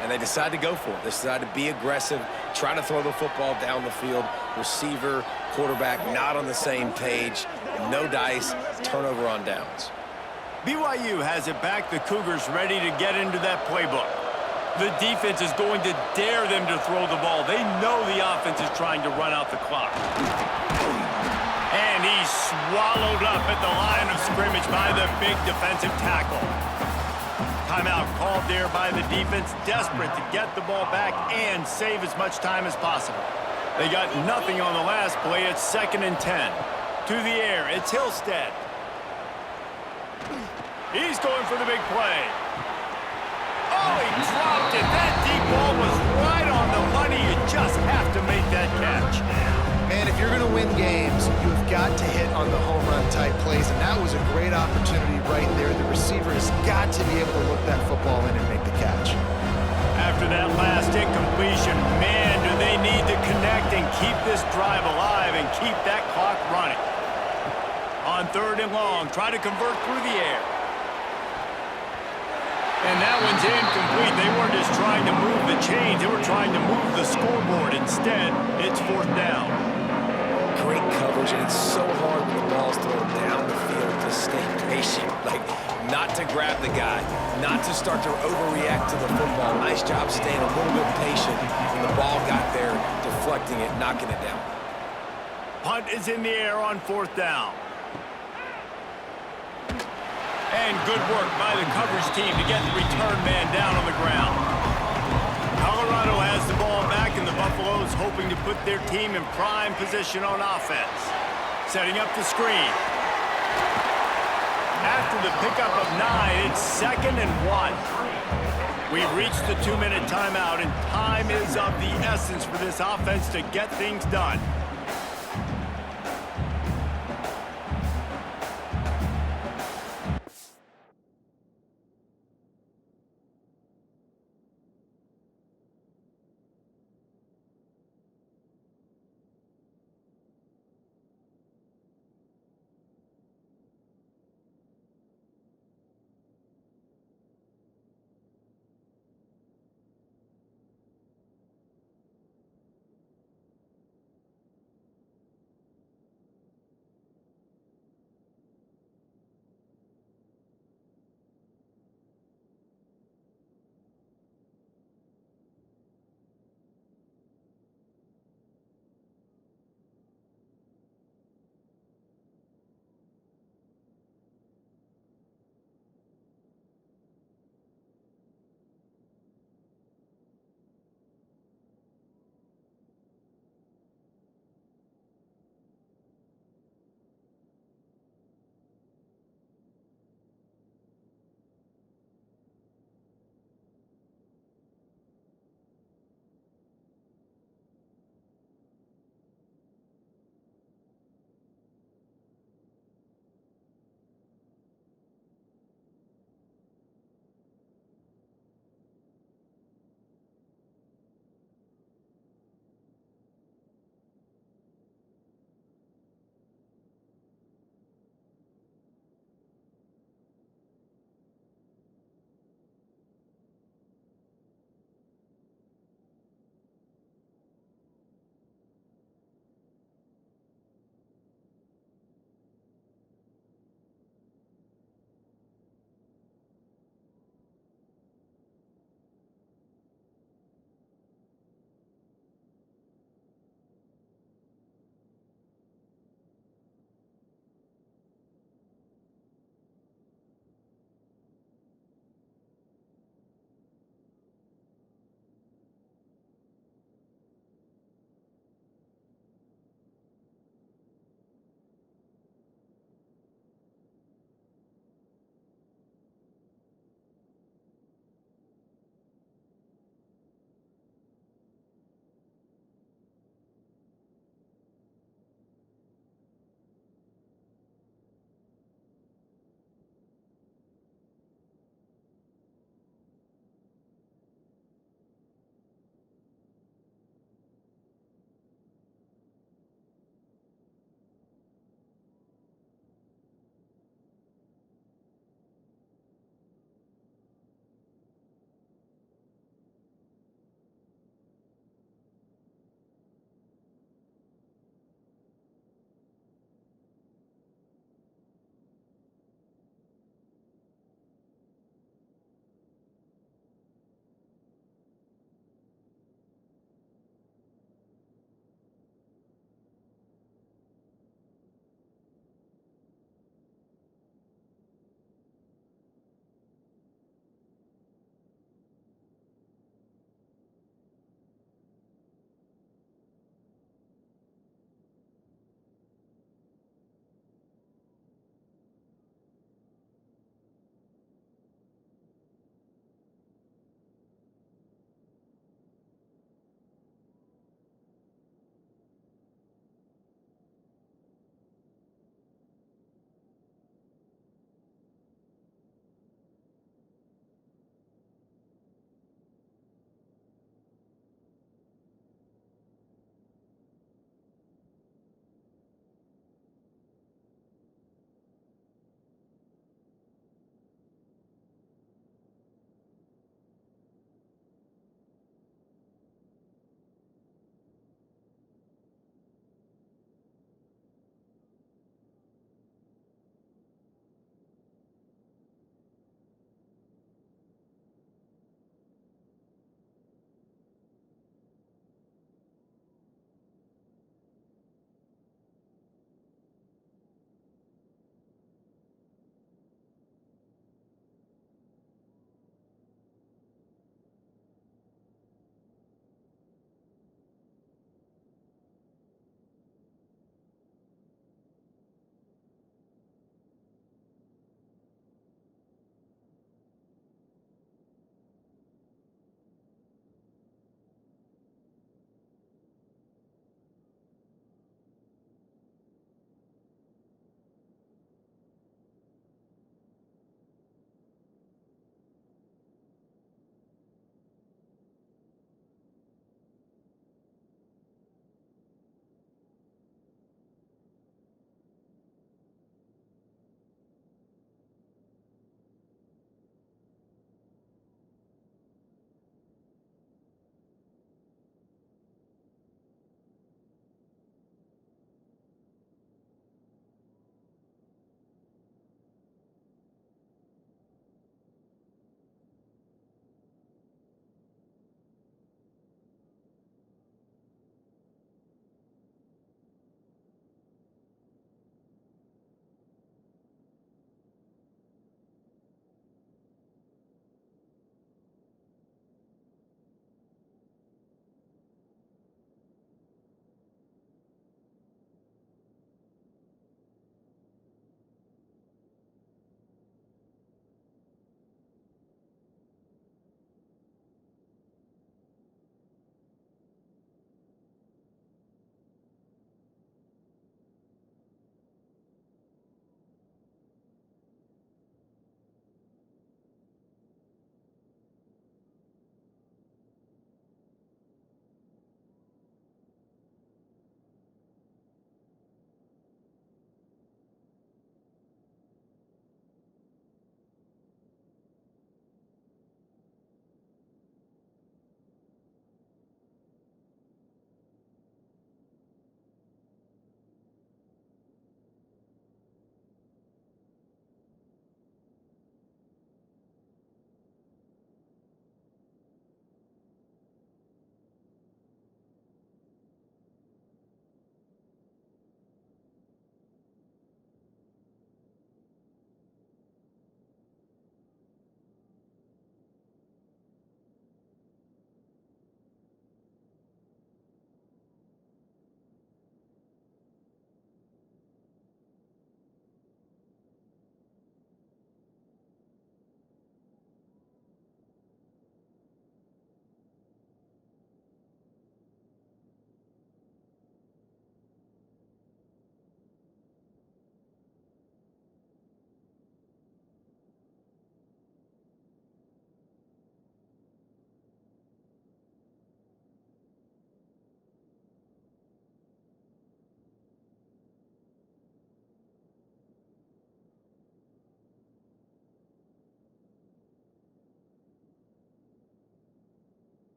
And they decide to go for it. They decide to be aggressive, try to throw the football down the field. Receiver, quarterback, not on the same page. No dice, turnover on downs. BYU has it back. The Cougars ready to get into that playbook. The defense is going to dare them to throw the ball. They know the offense is trying to run out the clock. And he's swallowed up at the line of scrimmage by the big defensive tackle. Timeout called there by the defense, desperate to get the ball back and save as much time as possible. They got nothing on the last play. It's 2nd and 10. To the air, it's Hillstead. He's going for the big play. Oh, he dropped it. That deep ball was right on the money. You just have to make that catch. Man, if you're going to win games, you've got to hit on the home run type plays, and that was a great opportunity right there. The receiver has got to be able to look that football in and make the catch. After that last incompletion, man, do they need to connect and keep this drive alive and keep that clock running. On 3rd and long, try to convert through the air. And that one's incomplete. They weren't just trying to move the chains. They were trying to move the scoreboard. Instead, it's 4th down. Great coverage, and it's so hard when the ball's thrown down the field to stay patient. Like, not to grab the guy, not to start to overreact to the football. Nice job staying a little bit patient when the ball got there, deflecting it, knocking it down. Punt is in the air on 4th down. And good work by the coverage team to get the return man down on the ground. Colorado has the ball back, and the Buffaloes hoping to put their team in prime position on offense. Setting up the screen. After the pickup of 9, it's 2nd and 1. We've reached the 2-minute timeout, and time is of the essence for this offense to get things done.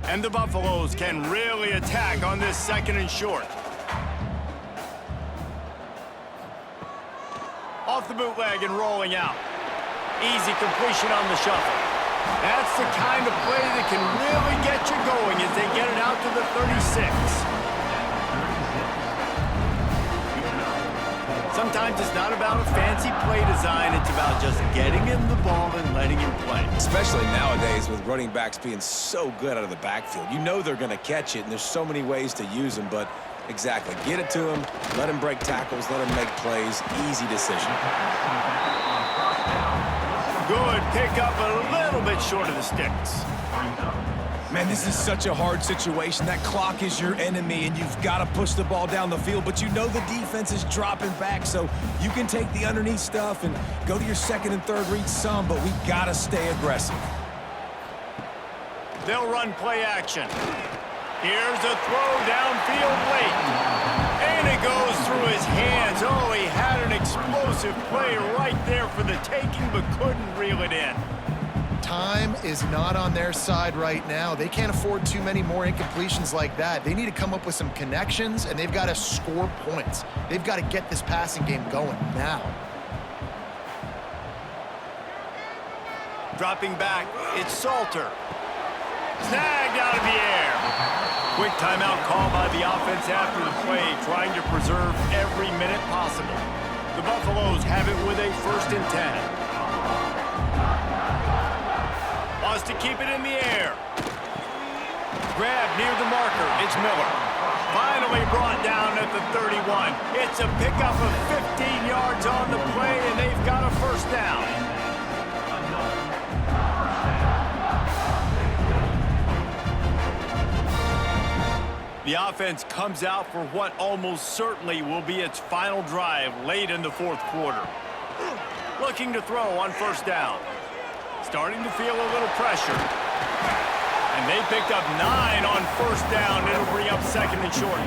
And the Buffaloes can really attack on this 2nd and short. Off the bootleg and rolling out. Easy completion on the shuffle. That's the kind of play that can really get you going as they get it out to the 36. Sometimes it's not about a fancy play design. It's about just getting him the ball and letting him play. Especially nowadays with running backs being so good out of the backfield. You know they're going to catch it, and there's so many ways to use them, but exactly. Get it to him, let him break tackles, let him make plays. Easy decision. Good pickup, a little bit short of the sticks. Man, this is such a hard situation. That clock is your enemy, and you've got to push the ball down the field, but you know the defense is dropping back, so you can take the underneath stuff and go to your 2nd and 3rd read some, but we got to stay aggressive. They'll run play action. Here's a throw downfield late. And it goes through his hands. Oh, he had an explosive play right there for the taking, but couldn't reel it in. Time is not on their side right now. They can't afford too many more incompletions like that. They need to come up with some connections, and they've got to score points. They've got to get this passing game going now. Dropping back, it's Salter. Snagged out of the air. Quick timeout call by the offense after the play, trying to preserve every minute possible. The Buffaloes have it with a 1st and 10. Wants to keep it in the air. Grab near the marker. It's Miller. Finally brought down at the 31. It's a pickup of 15 yards on the play, and they've got a 1st down. The offense comes out for what almost certainly will be its final drive late in the 4th quarter. Looking to throw on 1st down. Starting to feel a little pressure. And they picked up 9 on 1st down. It'll bring up 2nd and short.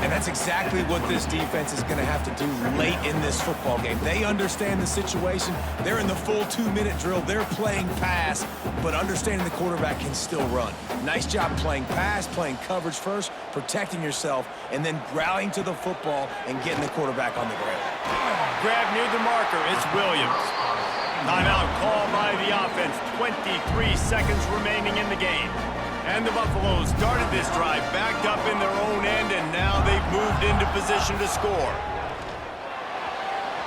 And that's exactly what this defense is going to have to do late in this football game. They understand the situation. They're in the full 2-minute drill. They're playing pass, but understanding the quarterback can still run. Nice job playing pass, playing coverage first, protecting yourself, and then rallying to the football and getting the quarterback on the ground. Grab near the marker. It's Williams. Timeout call by the offense. 23 seconds remaining in the game. And the Buffaloes started this drive backed up in their own end, and now they've moved into position to score.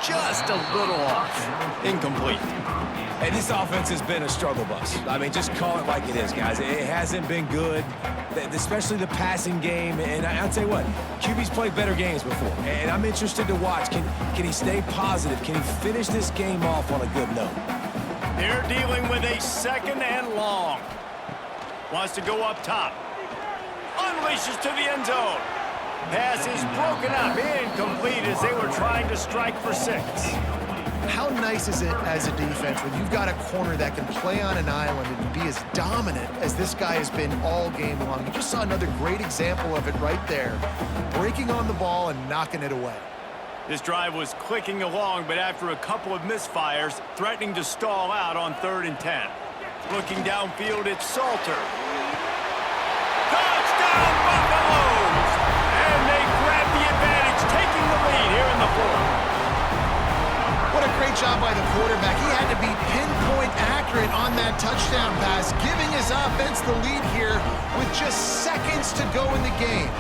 Just a little off. Incomplete. Hey, this offense has been a struggle bus. I mean, just call it like it is, guys. It hasn't been good, especially the passing game. And I'll tell you what, QB's played better games before. And I'm interested to watch. Can he stay positive? Can he finish this game off on a good note? They're dealing with a 2nd and long. Wants to go up top. Unleashes to the end zone. Pass is broken up. Incomplete as they were trying to strike for 6. How nice is it as a defense when you've got a corner that can play on an island and be as dominant as this guy has been all game long? You just saw another great example of it right there. Breaking on the ball and knocking it away. This drive was clicking along, but after a couple of misfires, threatening to stall out on 3rd and 10. Looking downfield, it's Salter. Touchdown, Buffaloes! And they grab the advantage, taking the lead here in the 4th. What a great job by the quarterback. He had to be pinpoint accurate on that touchdown pass, giving his offense the lead here with just seconds to go in the game.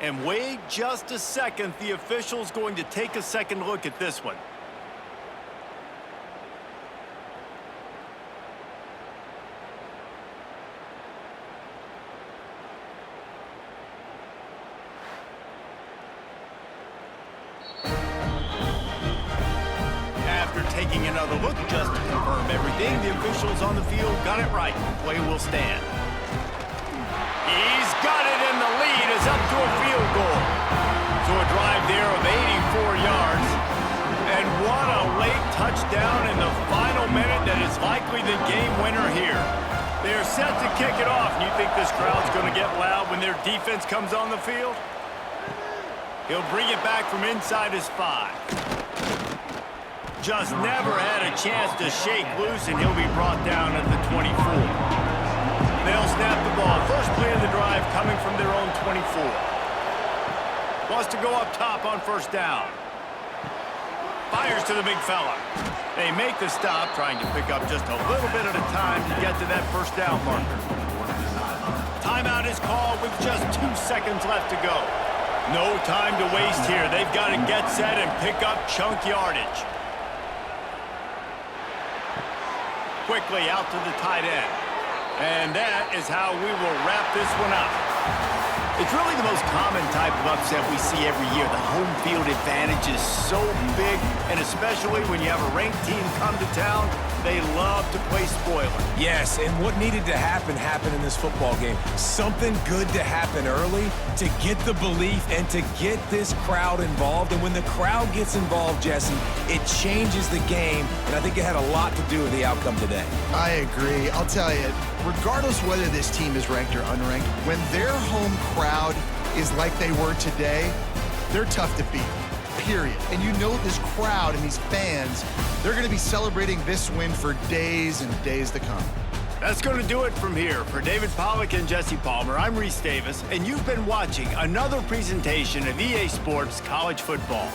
And wait just a second. The official's going to take a second look at this one. After taking another look just to confirm everything, the officials on the field got it right. Play will stand. He's got it, and the lead is up to a field goal. So a drive there of 84 yards. And what a late touchdown in the final minute that is likely to this crowd's going to get loud when their defense comes on the field? He'll bring it back from inside his 5. Just never had a chance to shake loose, and he'll be brought down at the 24. They'll snap the ball. First play of the drive coming from their own 24. Wants to go up top on first down. Fires to the big fella. They make the stop, trying to pick up just a little bit at a time to get to that first down marker. Timeout is called with just 2 seconds left to go. No time to waste here. They've got to get set and pick up chunk yardage. Quickly out to the tight end. And that is how we will wrap this one up. It's really the most common type of upset we see every year. The home field advantage is so big, and especially when you have a ranked team come to town, they love to play spoiler. Yes, and what needed to happen happened in this football game. Something good to happen early to get the belief and to get this crowd involved. And when the crowd gets involved, Jesse, it changes the game, and I think it had a lot to do with the outcome today. I agree. I'll tell you, regardless whether this team is ranked or unranked, when their home crowd is like they were today, they're tough to beat, period. And you know this crowd and these fans, they're going to be celebrating this win for days and days to come. That's going to do it from here. For David Pollack and Jesse Palmer, I'm Reese Davis, and you've been watching another presentation of EA Sports College Football.